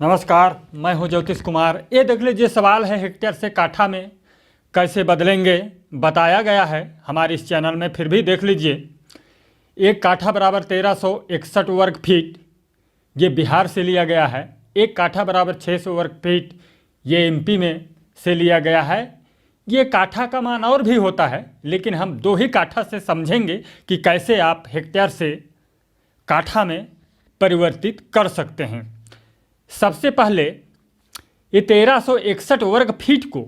नमस्कार, मैं हूं ज्योतिष कुमार। ये देख लीजिए, सवाल है हेक्टेयर से काठा में कैसे बदलेंगे। बताया गया है हमारे इस चैनल में, फिर भी देख लीजिए। एक काठा बराबर 1361 वर्ग फीट, ये बिहार से लिया गया है। एक काठा बराबर 600 वर्ग फीट, ये एमपी में से लिया गया है। ये काठा का मान और भी होता है, लेकिन हम दो ही काठा से समझेंगे कि कैसे आप हेक्टेयर से काठा में परिवर्तित कर सकते हैं। सबसे पहले ये 1361 वर्ग फीट को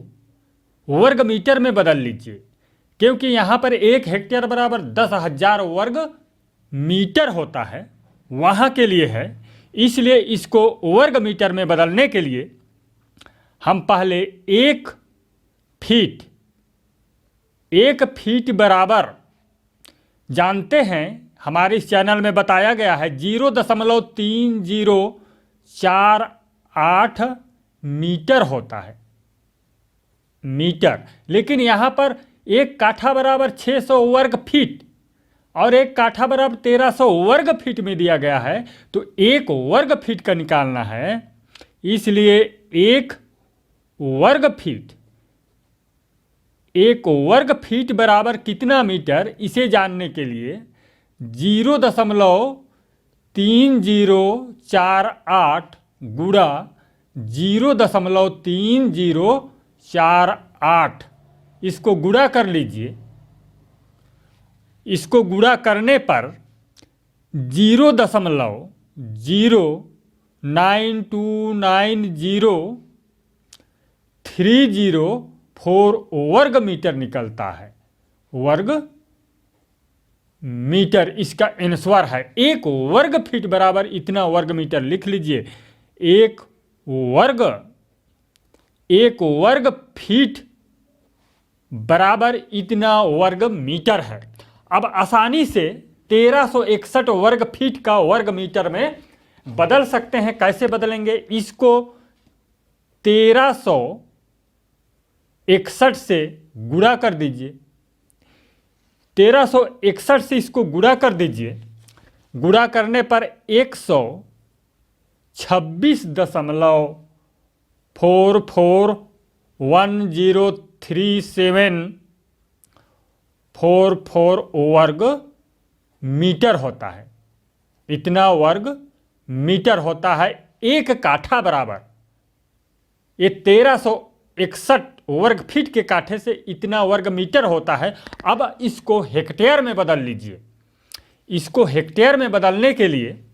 वर्ग मीटर में बदल लीजिए, क्योंकि यहाँ पर एक हेक्टेयर बराबर 10,000 वर्ग मीटर होता है, वहाँ के लिए है। इसलिए इसको वर्ग मीटर में बदलने के लिए हम पहले एक फीट बराबर जानते हैं, हमारे इस चैनल में बताया गया है 0.3048 मीटर होता है, मीटर। लेकिन यहाँ पर एक काठा बराबर 600 वर्ग फीट और एक काठा बराबर 1300 वर्ग फीट में दिया गया है, तो एक वर्ग फीट का निकालना है। इसलिए एक वर्ग फीट बराबर कितना मीटर, इसे जानने के लिए 0.3048 गुणा 0.3048, इसको गुणा कर लीजिए। इसको गुणा करने पर 0.0929030 वर्ग मीटर निकलता है। वर्ग मीटर इसका आंसर है। एक वर्ग फीट बराबर इतना वर्ग मीटर लिख लीजिए। एक वर्ग फीट बराबर इतना वर्ग मीटर है। अब आसानी से 1361 वर्ग फीट का वर्ग मीटर में बदल सकते हैं। कैसे बदलेंगे? इसको 1361 से गुणा कर दीजिए। 1361 से इसको गुणा कर दीजिए। गुणा करने पर 126.103744 वर्ग मीटर होता है। इतना वर्ग मीटर होता है एक काठा बराबर। ये 1361 वर्ग फीट के काठे से इतना वर्ग मीटर होता है। अब इसको हेक्टेयर में बदल लीजिए। इसको हेक्टेयर में बदलने के लिए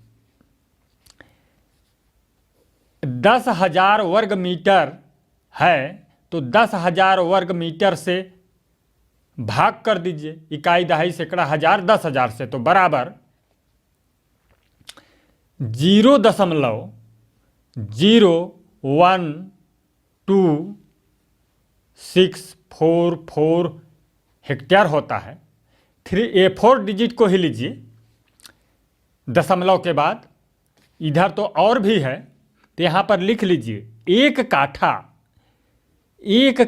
10,000 वर्ग मीटर है, तो 10,000 वर्ग मीटर से भाग कर दीजिए। इकाई, दहाई, सैकड़ा, हजार, 10,000 से, तो बराबर 0.01264 हेक्टेयर होता है। 4 डिजिट को ही लीजिए दशमलव के बाद। इधर तो और भी है, तो यहाँ पर लिख लीजिए एक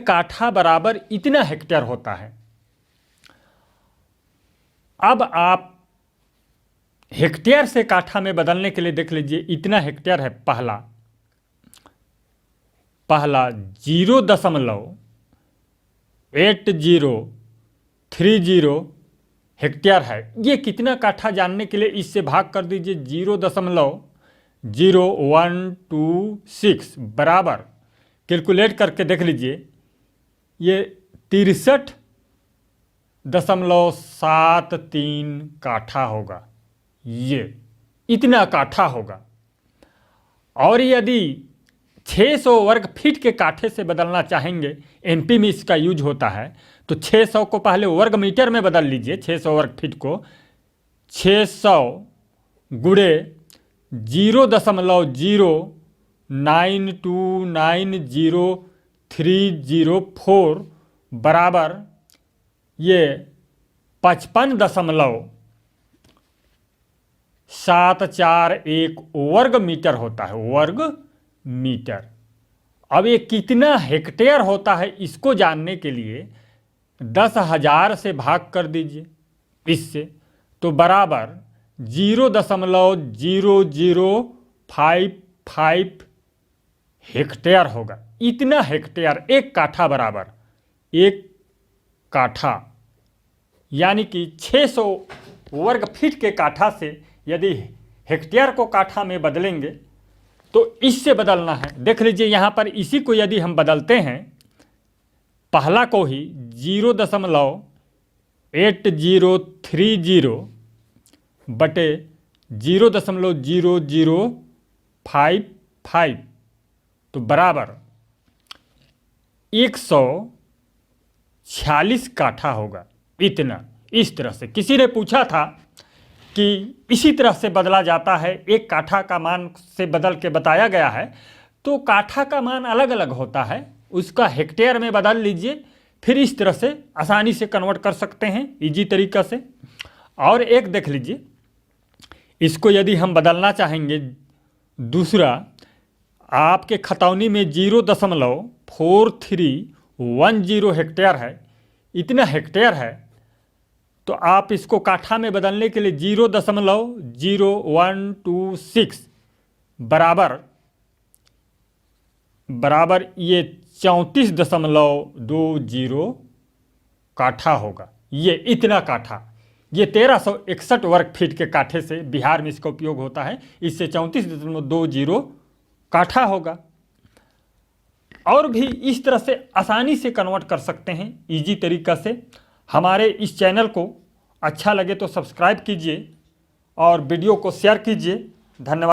काठा बराबर इतना हेक्टेयर होता है। अब आप हेक्टेयर से काठा में बदलने के लिए देख लीजिए, इतना हेक्टेयर है। पहला 0.8030 हेक्टेयर है। ये कितना काठा जानने के लिए इससे भाग कर दीजिए। 0.0126 बराबर, कैलकुलेट करके देख लीजिए, ये 63.73 काठा होगा। ये इतना काठा होगा। और यदि 600 वर्ग फीट के काठे से बदलना चाहेंगे, एमपी में इसका यूज होता है, तो 600 को पहले वर्ग मीटर में बदल लीजिए। 600 वर्ग फीट को 600 गुणे 0.0929030 बराबर ये 55.741 वर्ग मीटर होता है। वर्ग मीटर। अब ये कितना हेक्टेयर होता है, इसको जानने के लिए 10,000 से भाग कर दीजिए इससे, तो बराबर 0.005 हेक्टेयर होगा। इतना हेक्टेयर, एक काठा बराबर, एक काठा यानी कि 600 वर्ग फीट के काठा से यदि हेक्टेयर को काठा में बदलेंगे तो इससे बदलना है। देख लीजिए यहाँ पर इसी को यदि हम बदलते हैं, पहला को ही 0.8030 बटे 0.0055 तो बराबर 146 काठा होगा। इतना, इस तरह से किसी ने पूछा था कि इसी तरह से बदला जाता है, एक काठा का मान से बदल के बताया गया है। तो काठा का मान अलग अलग होता है, उसका हेक्टेयर में बदल लीजिए, फिर इस तरह से आसानी से कन्वर्ट कर सकते हैं इजी तरीका से। और एक देख लीजिए, इसको यदि हम बदलना चाहेंगे, दूसरा आपके खतौनी में 0.4310 हेक्टेयर है, इतना हेक्टेयर है, तो आप इसको काठा में बदलने के लिए 0.0126 बराबर ये 34.20 काठा होगा। ये इतना काठा, ये 1361 वर्ग फीट के काठे से बिहार में इसका उपयोग होता है, इससे 34.20 काठा होगा। और भी इस तरह से आसानी से कन्वर्ट कर सकते हैं इजी तरीका से। हमारे इस चैनल को अच्छा लगे तो सब्सक्राइब कीजिए और वीडियो को शेयर कीजिए। धन्यवाद।